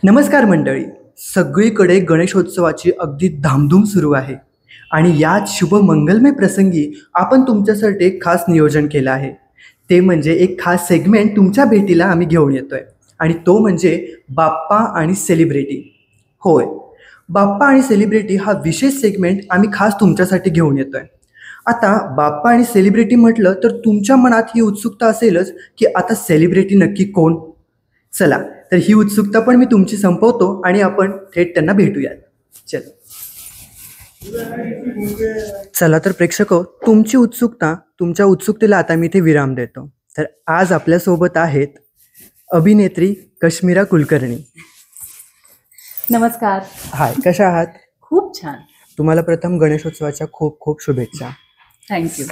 नमस्कार मंडळी. सगळीकडे गणेशोत्सवाची अगदी धामधूम सुरू आहे आणि याच शुभ मंगलमय प्रसंगी आपण तुमच्यासाठी एक खास नियोजन केलं आहे. ते म्हणजे एक खास सेगमेंट तुमच्या भेटीला आम्ही घेऊन येतोय आणि तो म्हणजे बाप्पा आणि सेलिब्रिटी. होय, बाप्पा आणि सेलिब्रिटी हा विशेष सेगमेंट आम्ही खास तुमच्यासाठी घेऊन येतोय. आता बाप्पा आणि सेलिब्रिटी म्हटलं तर तुमच्या मनात ही उत्सुकता असेलच की आता सेलिब्रिटी नक्की कोण. चला, तर ही उत्सुकता पण मी तुमची संपवतो आणि आपण थेट त्यांना भेटूयात. चल, चला तर प्रेक्षको, तुमच्या उत्सुकतेला आता मी इथे विराम देतो. तर आज आपल्यासोबत आहेत अभिनेत्री कश्मीरा कुलकर्णी. नमस्कार. हाय, कशा आहात? खूप छान. तुम्हाला प्रथम गणेशोत्सवाच्या खूप खूप शुभेच्छा. थँक्यू.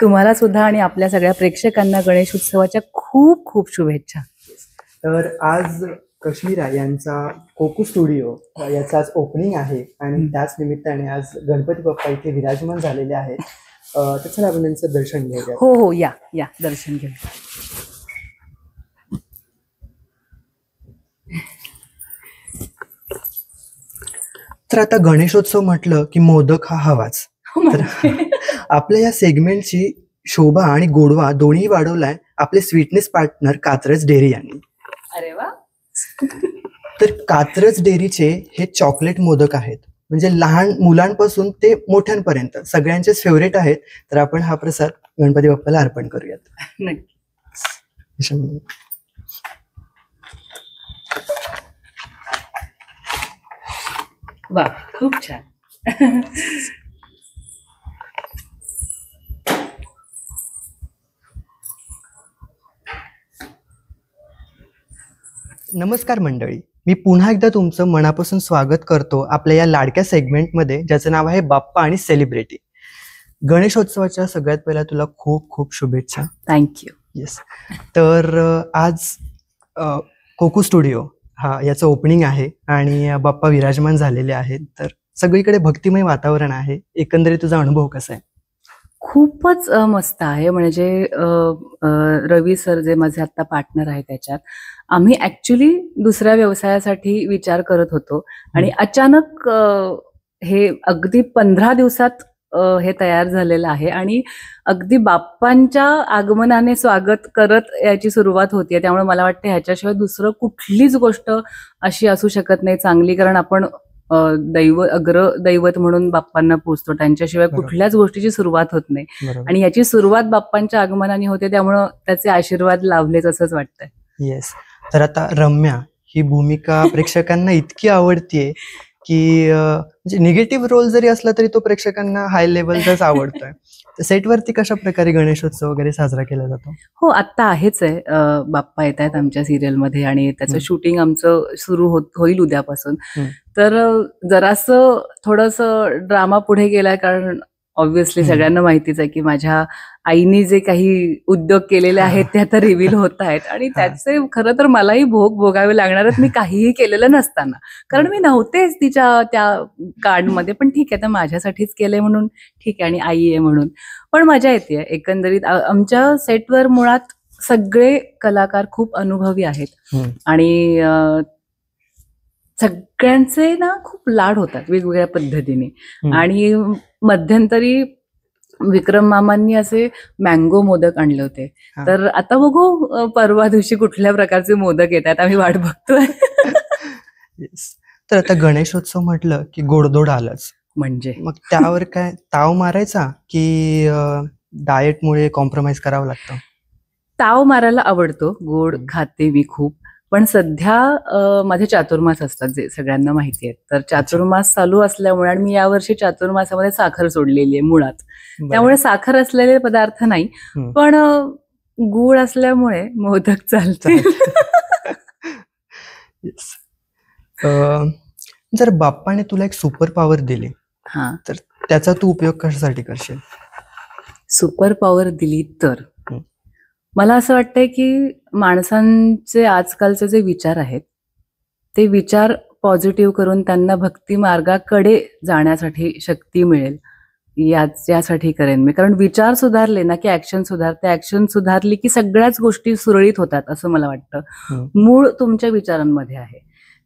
तुम्हाला सुद्धा आणि आपल्या सगळ्या प्रेक्षकांना गणेश उत्सवाच्या खूप खूप शुभेच्छा. तर आज कश्मीरा यांचा कोकू स्टुडिओ याचा आज ओपनिंग आहे आणि त्याच निमित्ताने आज गणपती बाप्पा इथे विराजमान झालेले आहेत. तर चला आपण त्यांचं दर्शन घेऊया. हो हो, या या दर्शन घेऊ. तर आता गणेशोत्सव म्हटलं की मोदक हा हवाच. तर आपल्या या सेगमेंटची शोभा आणि गोडवा दोन्ही वाढवलाय आपले स्वीटनेस पार्टनर कात्रज डेअरी यांनी. अरे वा. तर कात्रज डेअरीचे हे चॉकलेट मोदक आहेत, म्हणजे लहान मुलांपासून ते मोठ्यांपर्यंत सगळ्यांचेच फेवरेट आहेत. तर आपण हा प्रसाद गणपती बाप्पाला अर्पण करूयात. नक्की. वा, खूप छान. नमस्कार मंडळी, मी पुन्हा एकदा तुमचं मनापासून स्वागत करतो आपल्या या लाडक्या सेगमेंटमध्ये, ज्याचं नाव आहे बाप्पा आणि सेलिब्रिटी. गणेशोत्सवाच्या सगळ्यात पहिला तुला खूप खूप शुभेच्छा. थँक्यू. येस. तर आज कोकू स्टुडिओ याचं ओपनिंग आहे आणि बाप्पा विराजमान झालेले आहेत. तर सगळीकडे भक्तिमय वातावरण आहे. एकंदरीत तुझा अनुभव कसा आहे? खूपच मस्त आहे. म्हणजे रवी सर जे माझे आता पार्टनर आहे त्याच्यात, आम्ही ऍक्च्युली दुसऱ्या व्यवसायासाठी विचार करत होतो आणि अचानक हे अगदी 15 दिवसात हे तयार झालेलं आहे आणि अगदी बाप्पांच्या आगमनाने स्वागत करत याची सुरुवात होतीये. त्यामुळे मला वाटतं ह्याच्याशिवाय दुसरं कुठलीच गोष्ट अशी असू शकत नाही चांगली, कारण आपण दैवत म्हणून बाप्पांना पोचतो, त्यांच्याशिवाय कुठल्याच गोष्टीची सुरुवात होत नाही आणि याची सुरुवात बाप्पांच्या आगमनाने होते. त्यामुळं त्याचे आशीर्वाद लाभलेच असंच वाटतंय. येस. तर आता रम्या ही भूमिका प्रेक्षकांना इतकी आवडतीये की म्हणजे निगेटिव्ह रोल जरी असला तरी तो प्रेक्षकांना हाय लेवलचाच आवडतोय. तर सेटवरती कशा प्रकारे गणेशोत्सव वगैरे साजरा केला जातो? हो, आत्ता आहेच आहे. बाप्पा येत आहेत आमच्या सिरियलमध्ये आणि त्याचं शूटिंग आमचं सुरू होईल उद्यापासून. तर जरासं थोडंसं ड्रामा पुढे गेलाय, कारण ऑब्व्हियसली सगळ्यांना माहितीच आहे की माझ्या आईने जे काही उद्योग केलेले आहेत ते आता रिव्हील होत आहेत आणि त्याचे खरं तर मलाही भोगावे लागणार आहेत, मी काहीही केलेलं नसताना, कारण मी नव्हतेच तिच्या त्या कार्डमध्ये. पण ठीक आहे, तर माझ्यासाठीच केलंय म्हणून ठीक आहे आणि आई आहे म्हणून पण मजा येते. एकंदरीत आमच्या सेटवर मुळात सगळे कलाकार खूप अनुभवी आहेत आणि सगळ्यांचे ना खूप लाड होतात वेगवेगळ्या पद्धतीने. आणि मध्यंतरी विक्रम मामांनी असे मँगो मोदक आणले होते, तर आता बघू परवा दिवशी कुठल्या प्रकारचे मोदक येतात, आम्ही वाट बघतोय. तर आता गणेशोत्सव म्हटलं की गोडधोड आलंच, म्हणजे मग त्यावर काय ताव मारायचा की डाएटमुळे कॉम्प्रोमाइज करावं लागतं? ताव मारायला आवडतो, गोड खाते मी खूप, पण सध्या माझे चातुर्मास असतात जे सगळ्यांना माहिती आहेत. तर चातुर्मास चालू असल्यामुळे आणि मी यावर्षी चातुर्मासामध्ये साखर सोडलेली आहे मुळात, त्यामुळे साखर असलेले पदार्थ नाही, पण गूळ असल्यामुळे मोदक चालते. जर बाप्पाने तुला एक सुपर पॉवर दिली तर त्याचा तू उपयोग कशासाठी करशील? सुपर पॉवर दिली तर मला असं वाटतंय की माणसांचे आजकालचे जे विचार आहेत ते विचार पॉझिटिव्ह करून त्यांना भक्ती मार्गाकडे जाण्यासाठी शक्ती मिळेल यासाठी करेन मी. कारण विचार सुधारले ना की ऍक्शन सुधारते, ऍक्शन सुधारली की सगळ्याच गोष्टी सुरळीत होतात असं मला वाटतं. मूळ तुमच्या विचारांमध्ये आहे,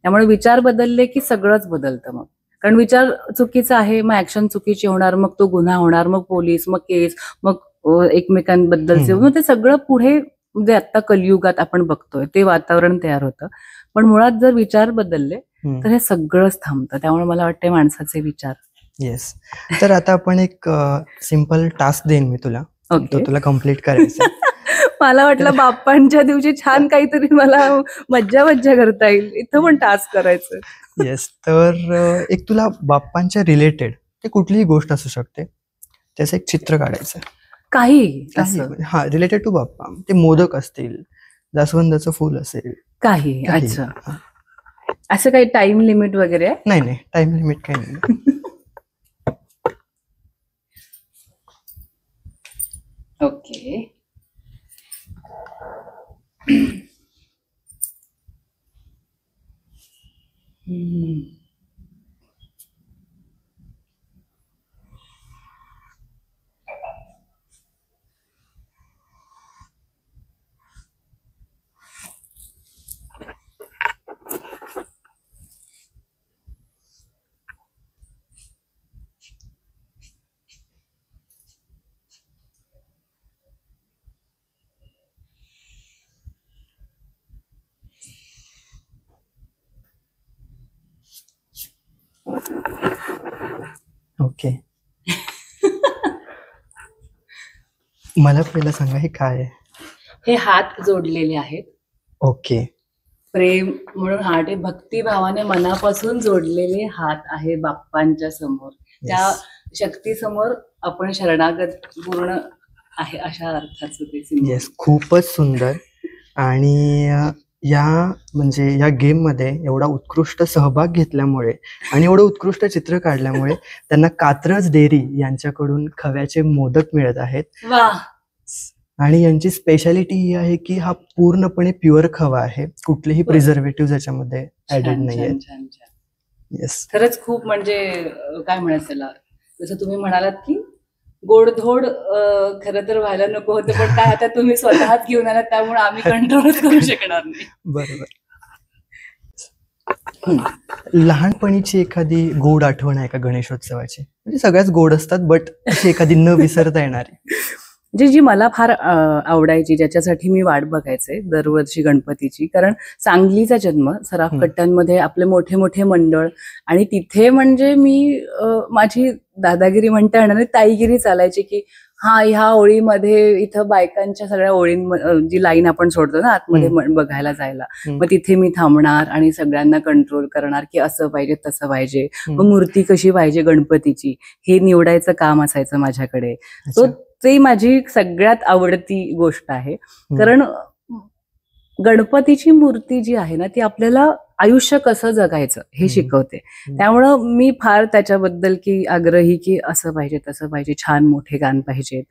त्यामुळे विचार बदलले की सगळंच बदलतं मग. कारण विचार चुकीचा आहे, मग ऍक्शन चुकीची होणार, मग तो गुन्हा होणार, मग पोलीस, मग केस, मग एकमेकांबद्दलचे, मग ते सगळं पुढे जे आता कलियुगात आपण बघतोय ते वातावरण तयार होतं. पण मुळात जर विचार बदलले तर हे सगळंच थांबतं. त्यामुळे मला वाटतं माणसाचे विचार. येस. तर आता आपण एक सिंपल टास्क देईन मी तुला, तो तुला कम्प्लीट करायचा. मला वाटलं बाप्पांच्या दिवशी छान काहीतरी मला मज्जा करता येईल, इथं पण टास्क करायचं. येस. तर एक तुला बाप्पांच्या रिलेटेड ते कुठलीही गोष्ट असू शकते, त्याचं एक चित्र काढायचं. काही हा, रिलेटेड टू बाप्पा. ते मोदक असतील, जास्वंदाचं फुल असेल, काही. अच्छा, असं काही टाइम लिमिट वगैरे आहे? नाही, टाइम लिमिट काही नाही. ओके. ओके. मला पहिलं सांगा, हे काय आहे? हे हात जोडलेले आहेत. ओके. प्रेम म्हणून हात, हे भक्तिभावाने मनापासून जोडलेले हात आहे बाप्पांच्या समोर. त्या शक्ती समोर आपण शरणागत पूर्ण आहे अशा अर्थाचं ते सिंबल. येस, खूपच सुंदर. आणि म्हणजे या गेम मध्ये एवढा उत्कृष्ट सहभाग घेतल्यामुळे आणि एवढं उत्कृष्ट चित्र काढल्यामुळे त्यांना कात्रज डेअरी यांच्याकडून खव्याचे मोदक मिळत आहेत. आणि यांची स्पेशालिटी ही आहे की हा पूर्णपणे प्युअर खवा आहे, कुठलेही प्रिझर्वेटिव्ह याच्यामध्ये ऍडेड नाहीये. येस, खरंच खूप, म्हणजे काय म्हणायचं त्याला, जसं तुम्ही म्हणालात की गोडधोड खरं तर व्हायला नको होतं, पण काय आता तुम्ही स्वतःच घेऊन आलात त्यामुळे आम्ही कंट्रोलच करू शकणार नाही. बरोबर. लहानपणीची एखादी गोड आठवण आहे का गणेशोत्सवाची? म्हणजे सगळ्याच गोड असतात, बट अशी एखादी न विसरता येणारी. जी मला फार आवडायची, ज्याच्यासाठी मी वाट बघायचे दरवर्षी गणपतीची. कारण सांगलीचा जन्म, सराफ कट्ट्यांमध्ये आपले मोठे मोठे मंडळ, आणि तिथे म्हणजे मी माझी दादागिरी म्हणता येणार नाही, ताईगिरी चालायची की हा, ह्या ओळीमध्ये इथं बायकांच्या सगळ्या ओळींमध्ये जी लाईन आपण सोडतो ना आतमध्ये बघायला जायला, मग तिथे मी थांबणार आणि सगळ्यांना कंट्रोल करणार की असं पाहिजे तसं पाहिजे, मग मूर्ती कशी पाहिजे गणपतीची हे निवडायचं काम असायचं माझ्याकडे. तो ते माझी सगळ्यात आवडती गोष्ट आहे. कारण गणपतीची मूर्ती जी आहे ना ती आपल्याला आयुष्य कसं जगायचं हे शिकवते. त्यामुळं मी फार त्याच्याबद्दल की आग्रही की असं पाहिजे तसं पाहिजे, छान मोठे कान पाहिजेत,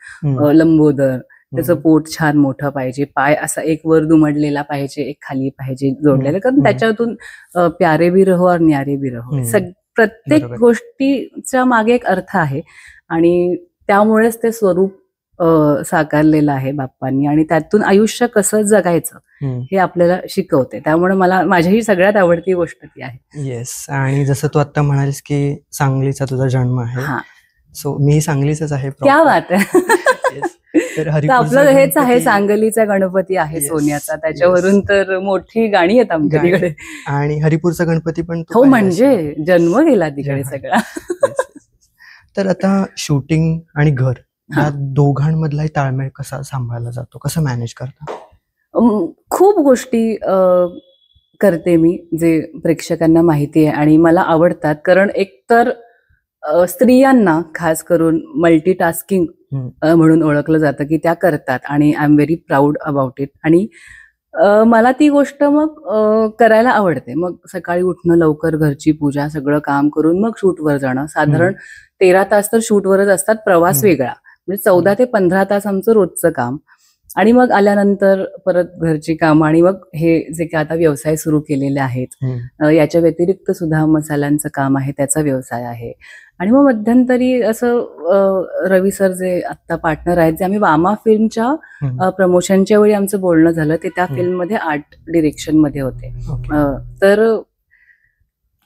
लंबोदर, त्याचं पोट छान मोठं पाहिजे, पाय असा एक वर दुमडलेला पाहिजे, एक खाली पाहिजे जोडलेला, कारण त्याच्यातून प्यारे भी रहो और न्यारे भी रहो, प्रत्येक गोष्टीच्या मागे एक अर्थ आहे. आणि त्यामुळेच ते स्वरूप साकारलेलं आहे बाप्पांनी, आणि त्यातून आयुष्य कसं जगायचं हे आपल्याला शिकवते. त्यामुळे मला माझी सगळ्यात आवडती गोष्ट ती आहे. येस. आणि जसं तू आता म्हणालीस की सांगलीचा तुझा जन्म आहे, सो मी सांगलीचाच आहे. क्या बात आहे. तर आपलं हेच आहे, सांगलीचा गणपती आहे सोन्याचा, त्याच्यावरून तर मोठी गाणी आहेत आमच्याकडे. आणि हरिपूरचा गणपती पण हो, म्हणजे जन्म गेला तिकडे सगळा. तर आता शूटिंग आणि घर या दोघांमधला ताळमेळ कसा सांभाळला जातो, कसं मॅनेज करता? खूप गोष्टी करते मी जे प्रेक्षकांना माहिती आहे आणि मला आवडतात. कारण एकतर स्त्रियांना खास करून मल्टीटास्किंग म्हणून ओळखलं जातं की त्या करतात, आणि I am very proud about it. आणि मला ती गोष्ट मग करायला आवडते. मग सकाळी उठणं, लवकर घरची पूजा सगळं काम करून मग शूटवर जाणं. साधारण 13 तास तर शूटवरच असतात, प्रवास वेगळा, म्हणजे 14 ते 15 तास आमचं रोजचं काम. आणि मग आल्यानंतर परत घरची कामं, आणि मग हे जे काय आता व्यवसाय सुरू केलेले आहेत याच्या व्यतिरिक्त सुद्धा मसाल्यांचं काम आहे, त्याचा व्यवसाय आहे. आणि मग मध्यंतरी असं रवी सर जे आत्ता पार्टनर आहेत, जे आम्ही वामा फिल्मच्या प्रमोशनच्या वेळी आमचं बोलणं झालं, ते त्या फिल्ममध्ये आर्ट डिरेक्शन मध्ये होते. तर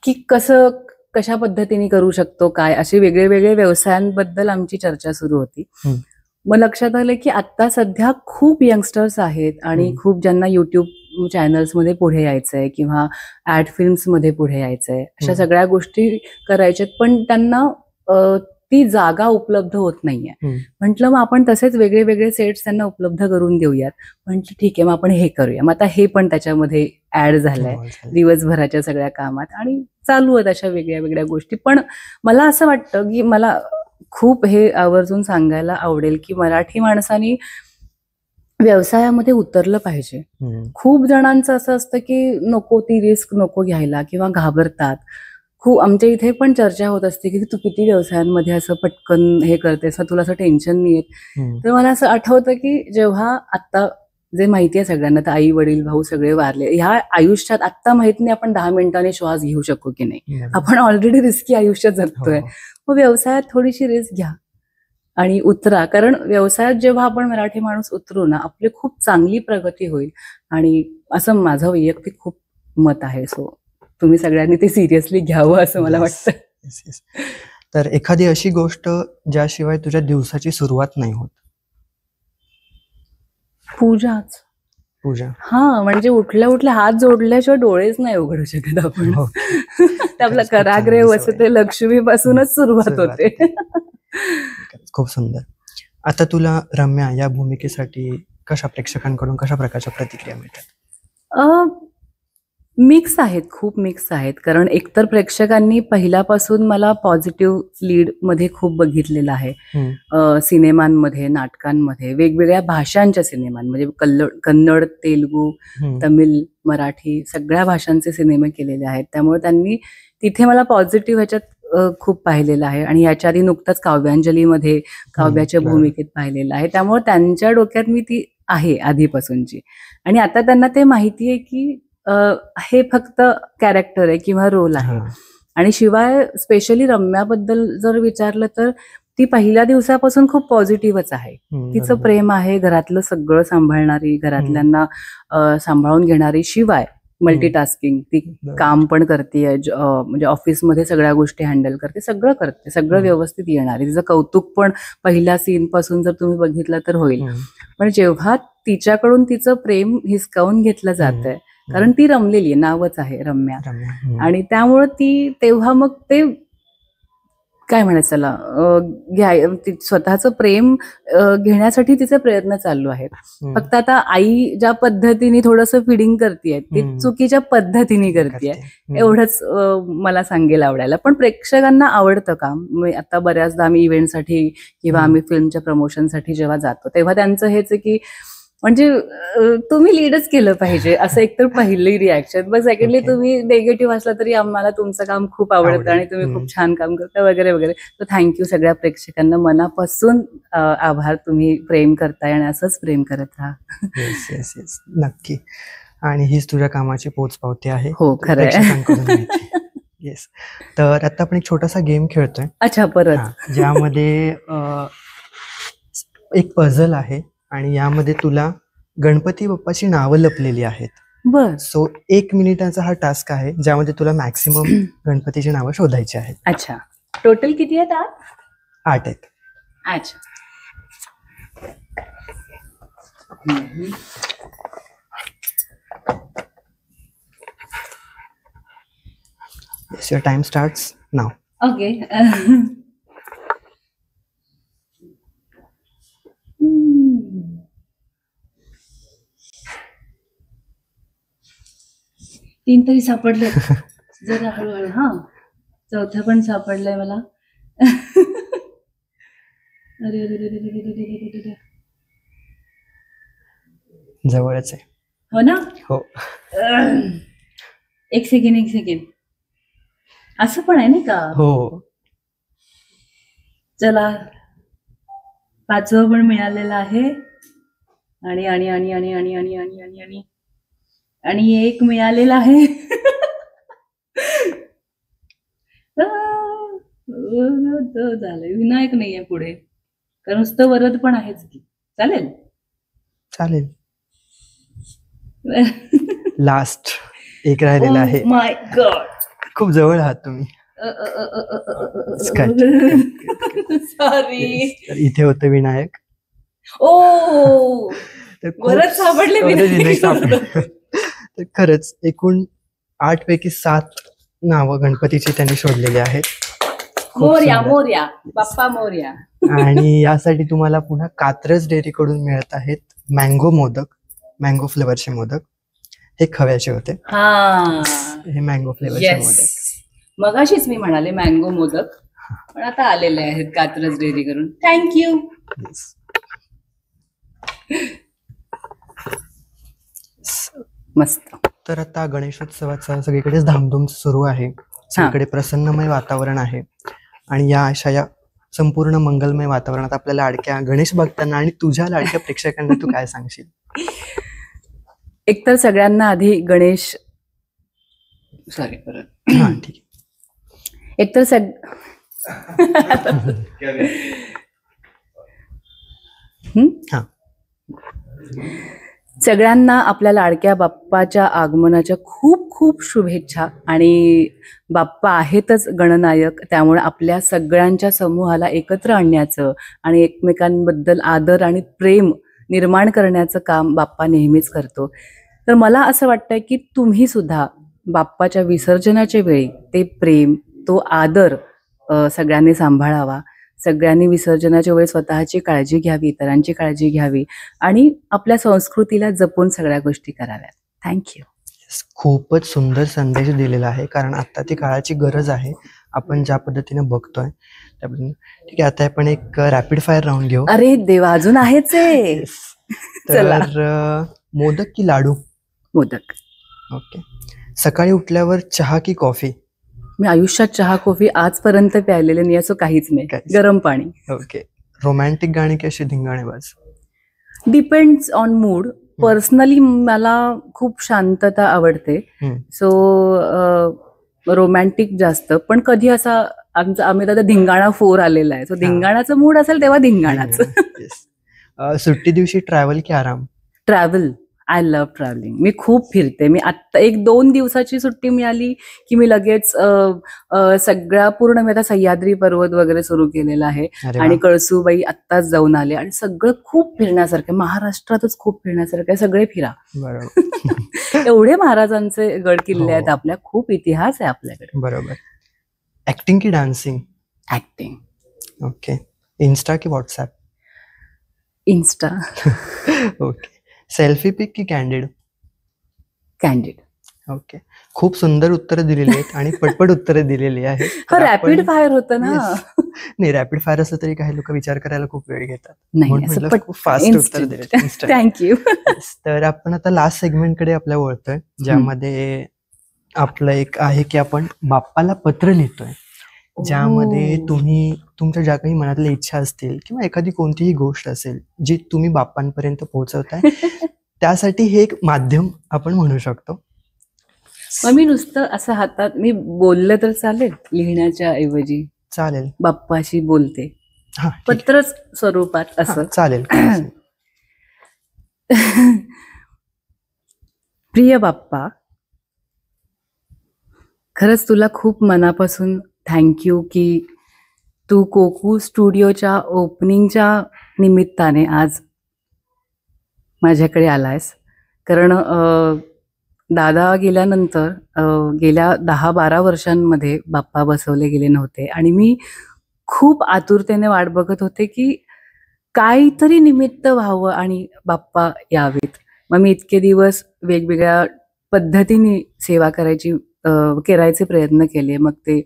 की कशा पद्धतीने करू शकतो, काय असे वेगळे वेगळे व्यवसायांबद्दल आमची चर्चा सुरू होती. मग लक्षात आलं की आता सध्या खूप यंगस्टर्स आहेत आणि खूप ज्यांना युट्यूब चॅनल्समध्ये पुढे यायचंय किंवा ऍड फिल्म्समध्ये पुढे यायचंय, अशा सगळ्या गोष्टी करायच्यात, पण त्यांना ती जागा उपलब्ध होत नाहीये. म्हटलं मग आपण तसेच वेगळे वेगळे सेट्स त्यांना उपलब्ध करून देऊयात. म्हटलं ठीक आहे, मग आपण हे करूया. मग आता हे पण त्याच्यामध्ये ऍड झालंय दिवसभराच्या सगळ्या कामात आणि चालू आहेत अशा वेगळ्या वेगळ्या गोष्टी. पण मला असं वाटतं की मला खूप हे आवर्जून सांगायला आवडेल की मराठी माणसानी व्यवसायामध्ये उतरलं पाहिजे. खूप जणांचं असं असतं की नको ती रिस्क नको घ्यायला किंवा घाबरतात. खूप आमच्या इथे पण चर्चा होत असते की तू किती व्यवसायांमध्ये असं पटकन हे करतेस, तुला असं टेन्शन नाही येत. तर मला असं आठवतं की जेव्हा आता जे माहिती आहे सगळ्यांना, तर आई वडील भाऊ सगळे वारले, ह्या आयुष्यात आत्ता माहित नाही आपण 10 मिनिटांनी श्वास घेऊ शकू की नाही. आपण ऑलरेडी रिस्की आयुष्य जगतोय. मग व्यवसायात थोडीशी रिस्क घ्या आणि उतरा, कारण व्यवसायात जेव्हा आपण मराठी माणूस उतरू ना, आपली खूप चांगली प्रगती होईल. आणि असं माझं वैयक्तिक खूप मत आहे. सो तुम्ही सगळ्यांनी ते सिरियसली घ्यावं असं मला वाटतं. तर एखादी अशी गोष्ट ज्याशिवाय तुझ्या दिवसाची सुरुवात नाही होत? पूजा. हा, म्हणजे उठल्या उठल्या हात जोडल्याशिवाय डोळेच नाही उघडू शकत आपण. आपलं कराग्रे वसते लक्ष्मीपासूनच सुरुवात होते. खूप सुंदर. आता तुला रम्या या भूमिकेसाठी प्रेक्षकांकडून कशा प्रकारच्या प्रतिक्रिया मिळतात? मिक्स आहेत, खूप मिक्स आहेत. कारण एकतर प्रेक्षकांनी पहिल्यापासून मला पॉझिटिव्ह लीड मध्ये खूप बघितलेलं आहे. सिनेमांमध्ये, नाटकांमध्ये, वेगवेगळ्या भाषांच्या सिनेमांमध्ये, कन्नड, तेलुगू, तमिळ, मराठी सगळ्या भाषांचे सिनेमे केलेले आहेत. त्यामुळे त्यांनी तिथे मला पॉझिटिव्ह ह्याच्यात खूप पाहिलेलं आहे. आणि याच्या आधी नुकताच काव्यांजलीमध्ये काव्याच्या भूमिकेत पाहिलेलं आहे. त्यामुळे त्यांच्या डोक्यात मी ती आहे आधीपासूनची. आणि आता त्यांना ते माहिती आहे की हे फक्त कॅरेक्टर आहे किंवा रोल आहे. आणि शिवाय स्पेशली रम्याबद्दल जर विचारलं तर ती पहिल्या दिवसापासून खूप पॉझिटिव्हच आहे. तिचं प्रेम आहे, घरातलं सगळं सांभाळणारी, घरातल्यांना सांभाळून घेणारी, शिवाय मल्टीटास्किंग, ती काम पण करते, म्हणजे ऑफिसमध्ये सगळ्या गोष्टी हँडल करते, सगळं करते, सगळं व्यवस्थित येणारी. तिचं कौतुक पण पहिल्या सीन पासून जर तुम्ही बघितलं तर होईल. पण जेव्हा तिच्याकडून तिचं प्रेम हिसकावून घेतलं जातंय, कारण ती रमलेली आहे, नावच आहे रम्या, आणि त्यामुळं ती तेव्हा मग ते काय म्हणायचं त्याला स्वतःचं प्रेम घेण्यासाठी तिचे प्रयत्न चालू आहेत. फक्त आता आई ज्या पद्धतीने थोडंसं फिडिंग करतेय ती चुकीच्या पद्धतीने करतेय, एवढंच मला सांगेल आवडायला. पण प्रेक्षकांना आवडतं काम. आता बऱ्याचदा आम्ही इव्हेंटसाठी किंवा आम्ही फिल्मच्या प्रमोशनसाठी जेव्हा जातो तेव्हा त्यांचं हेच आहे की म्हणजे तुम्ही लीडच केलं पाहिजे, असं एकतर पहिली रिॲक्शन. मग सेकंडली तुम्ही नेगेटिव्ह असला तरी आम्हाला तुमचं काम खूप आवडतं आणि तुम्ही खूप छान काम करता वगैरे वगैरे. तर थँक्यू सगळ्या प्रेक्षकांना, मनापासून आभार. तुम्ही प्रेम करताय आणि असंच प्रेम करत राहा. येस, नक्की. आणि हीच तुझ्या कामाची पोचपावती आहे. हो, खरं आहे. येस. तर आता आपण एक छोटासा गेम खेळतोय. अच्छा, परत? ज्यामध्ये एक पझल आहे आणि यामध्ये तुला गणपती बाप्पाची नावं लपलेली आहेत. बर. सो 1 मिनिटाचा हा टास्क आहे, ज्यामध्ये तुला मॅक्सिमम गणपतीची नावं शोधायची आहेत. अच्छा. टोटल किती आहेत? 8 आहेत. अच्छा. Yes, your time starts now. Okay. 3 तरी सापडले. जरा हळूहळू. हा, 4थं पण सापडलंय मला. अरे अरे, जवळच आहे. हो ना? हो. एक सेकंड. असं पण आहे नाही का? हो. चला, 5वं पण मिळालेलं आहे. आणि आणि आणि आणि आणि आणि आणि आणि आणि आणि एक मिळालेलं आहे. झालंय. विनायक नाहीये पुढे, कारण नुसतं वरद पण आहेच की. चालेल. लास्ट एक राहिलेला आहे. माय गॉड. खूप जवळ आहात तुम्ही. सॉरी. तर इथे होतं विनायक. ओ तर बरंच सापडले विनायक सापडले. तर खरंच एकूण 8 पैकी 7 नावं गणपतीची त्यांनी शोधलेली आहेत. मोरया मोरया बाप्पा मोरया. आणि यासाठी तुम्हाला पुन्हा कात्रज डेअरी कडून मिळत आहेत मँगो मोदक, मँगो फ्लेवरचे मोदक. हे खव्याचे होते, हे मँगो फ्लेवरचे मोदक. मगाशीच मी म्हणाले मँगो मोदक, पण आता आलेले आहेत कात्रज डेअरी करून. थँक्यू. मस्त. तर आता गणेशोत्सवाचा सगळीकडेच धामधूम सुरू आहे, सगळीकडे प्रसन्नमय वातावरण आहे. आणि या संपूर्ण मंगलमय वातावरणात आपल्या लाडक्या गणेश भक्तांना आणि तुझ्या लाडक्या प्रेक्षकांना तू काय सांगशील? एकतर सगळ्यांना आधी गणेश सॉरी परत हा ठीक आहे. एकतर सगळ्यांना आपल्या लाडक्या बाप्पाच्या आगमनाच्या खूप खूप शुभेच्छा. आणि बाप्पा आहेतच गणनायक, त्यामुळे आपल्या सगळ्यांच्या समूहाला एकत्र आणण्याचं आणि एकमेकांबद्दल आदर आणि प्रेम निर्माण करण्याचं काम बाप्पा नेहमीच करतो. तर मला असं वाटतंय की तुम्ही सुद्धा बाप्पाच्या विसर्जनाच्या वेळी ते प्रेम, तो आदर सगळ्यांनी सांभाळावा. सगळ्यांनी विसर्जनाच्या वेळी स्वतःची काळजी घ्यावी, इतरांची काळजी घ्यावी आणि आपल्या संस्कृतीला जपून सगळ्या गोष्टी कराव्यात. थँक्यू. खूपच सुंदर संदेश दिलेला आहे, कारण आता ती काळाची गरज आहे. आपण ज्या पद्धतीने बघतोय त्या पद्धतीने. ठीक आहे, आता आपण एक रॅपिड फायर राऊंड घेऊ. अरे देवा, अजून आहेच आहे. तर मोदक की लाडू? मोदक. ओके. सकाळी उठल्यावर चहा की कॉफी? मी आयुष्यात चहा कॉफी आजपर्यंत प्यायलेले नाही, असं काहीच नाही. गरम पाणी. ओके. रोमॅन्टिक गाणी की अशी धिंगाणेबाज? Depends on mood. पर्सनली मला खूप शांतता आवडते, सो रोमॅन्टिक जास्त. पण कधी असा आम्ही आता धिंगाणा 4 आलेला आहे, सो धिंगाणाचं मूड असेल तेव्हा धिंगाणाच. सुट्टी दिवशी ट्रॅव्हल की आराम? ट्रॅव्हल. I love travelling. मी खूप फिरते. मी आत्ता 1-2 दिवसाची सुट्टी मिळाली की मी लगेच सगळ्या पूर्ण मी आता सह्याद्री पर्वत वगैरे सुरू केलेला आहे आणि कळसूबाई आत्ताच जाऊन आले. आणि सगळं खूप फिरण्यासारखं, महाराष्ट्रातच खूप फिरण्यासारखं आहे. सगळे फिरा. एवढे महाराजांचे गड किल्ले आहेत आपल्या, खूप इतिहास आहे आपल्याकडे. बरोबर. ऍक्टिंग की डान्सिंग? ऍक्टिंग. ओके. इन्स्टा की व्हॉट्सअप? इन्स्टा. ओके. सेल्फी पिक की कॅन्डिड? कॅन्डिड. ओके. खूप सुंदर उत्तरं दिलेली आहेत आणि पटपट उत्तरं दिलेली आहेत. रॅपिड फायर होतं ना. नाही, रॅपिड फायर असं तरी काही लोक विचार करायला खूप वेळ घेतात. नाही, खूप फास्ट उत्तर दिले. थँक्यू. तर आपण आता लास्ट सेगमेंट कडे आपल्या वळतोय, ज्यामध्ये आपलं एक आहे की आपण बाप्पाला पत्र लिहितोय, ज्यामध्ये तुम्ही तुमच्या ज्या काही मनातल्या इच्छा असतील किंवा एखादी कोणतीही गोष्ट असेल जी तुम्ही बाप्पांपर्यंत पोहोचवताय, त्यासाठी हे एक माध्यम आपण म्हणू शकतो. मग मी नुसतं असं हातात मी बोललं तर चालेल लिहिण्याच्या ऐवजी? चालेल. बाप्पाशी बोलते पत्रच स्वरूपात असं चालेल. प्रिय बाप्पा, खरंच तुला खूप मनापासून थँक्यू की तू कोकू स्टुडिओच्या ओपनिंगच्या निमित्ताने आज माझ्याकडे आलायस. कारण दादा गेल्यानंतर गेल्या 10-12 वर्षांमध्ये बाप्पा बसवले गेले नव्हते आणि मी खूप आतुरतेने वाट बघत होते की काहीतरी निमित्त व्हावं आणि बाप्पा यावेत. मग मी इतके दिवस वेगवेगळ्या पद्धतीने सेवा करायचे प्रयत्न केले. मग ते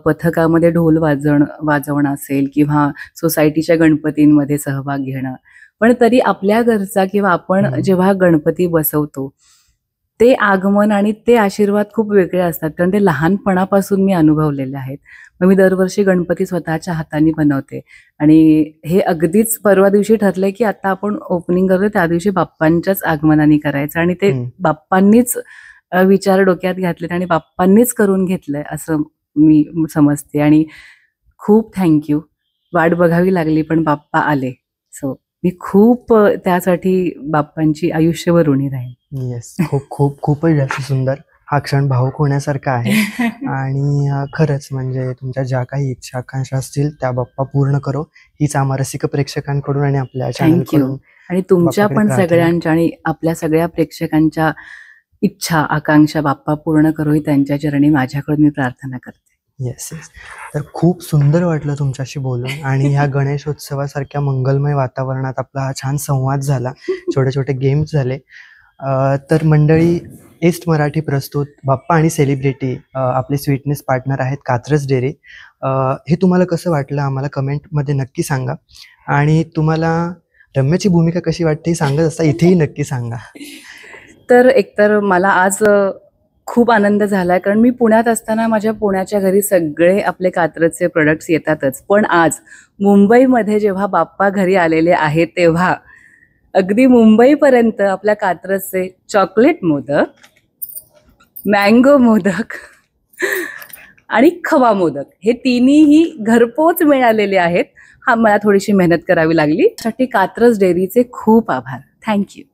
पथकामध्ये ढोल वाजवणं असेल किंवा सोसायटीच्या गणपतींमध्ये सहभाग घेणं. पण तरी आपल्या घरचा किंवा आपण जेव्हा गणपती बसवतो ते आगमन आणि ते आशीर्वाद खूप वेगळे असतात, कारण ते लहानपणापासून मी अनुभवलेले आहेत. मग मी दरवर्षी गणपती स्वतःच्या हाताने बनवते आणि हे अगदीच परवा दिवशी ठरलंय की आता आपण ओपनिंग करतो त्या दिवशी बाप्पांच्याच आगमनाने करायचं आणि ते बाप्पांनीच विचार डोक्यात घातलेत आणि बाप्पांनीच करून घेतलंय असं मी समजते. आणि खूप थँक्यू. वाट बघावी लागली पण बाप्पा आले. सो मी खूप त्यासाठी बाप्पांची आयुष्यभर ऋणी राहील. येस. खूपच जास्त सुंदर. हा क्षण भावुक होण्यासारखा आहे. आणि खरंच म्हणजे तुमच्या ज्या काही इच्छा आकांक्षा असतील त्या बाप्पा पूर्ण करो, हीच आम्हा रसिक प्रेक्षकांकडून आणि आपल्या चॅनलकडून आणि तुमच्या बाप्पाकडे पण प्रार्थना. सगळ्यांच्या आणि आपल्या सगळ्या प्रेक्षकांच्या इच्छा आकांक्षा बाप्पा पूर्ण करो ही त्यांच्या चरणी माझ्याकडून मी प्रार्थना करते. Yes yes. तर खूप सुंदर वाटलं तुमच्याशी बोलून आणि ह्या गणेशोत्सवासारख्या मंगलमय वातावरणात आपला हा छान संवाद झाला, छोटे छोटे गेम्स झाले. तर मंडळी, ईस्ट मराठी प्रस्तुत बाप्पा आणि सेलिब्रिटी आपले स्वीटनेस पार्टनर आहेत कात्रज डेअरी. हे तुम्हाला कसं वाटलं आम्हाला कमेंटमध्ये नक्की सांगा. आणि तुम्हाला रम्याची भूमिका कशी वाटते ही सांगत असता इथेही नक्की सांगा. तर एकतर मला आज खूप आनंद झाला, कारण मी पुण्यात असताना माझ्या पुण्याच्या घरी सगळे आपले कात्रजचे प्रोडक्ट्स येतातच, पण आज मुंबईमध्ये जेव्हा बाप्पा घरी आलेले आहेत तेव्हा अगदी मुंबईपर्यंत आपल्या कात्रजचे चॉकलेट मोदक, मँगो मोदक आणि खवा मोदक हे तिन्हीही घरपोच मिळालेले आहेत. हा, मला थोडीशी मेहनत करावी लागली. त्यासाठी कात्रज डेअरीचे खूप आभार. थँक्यू.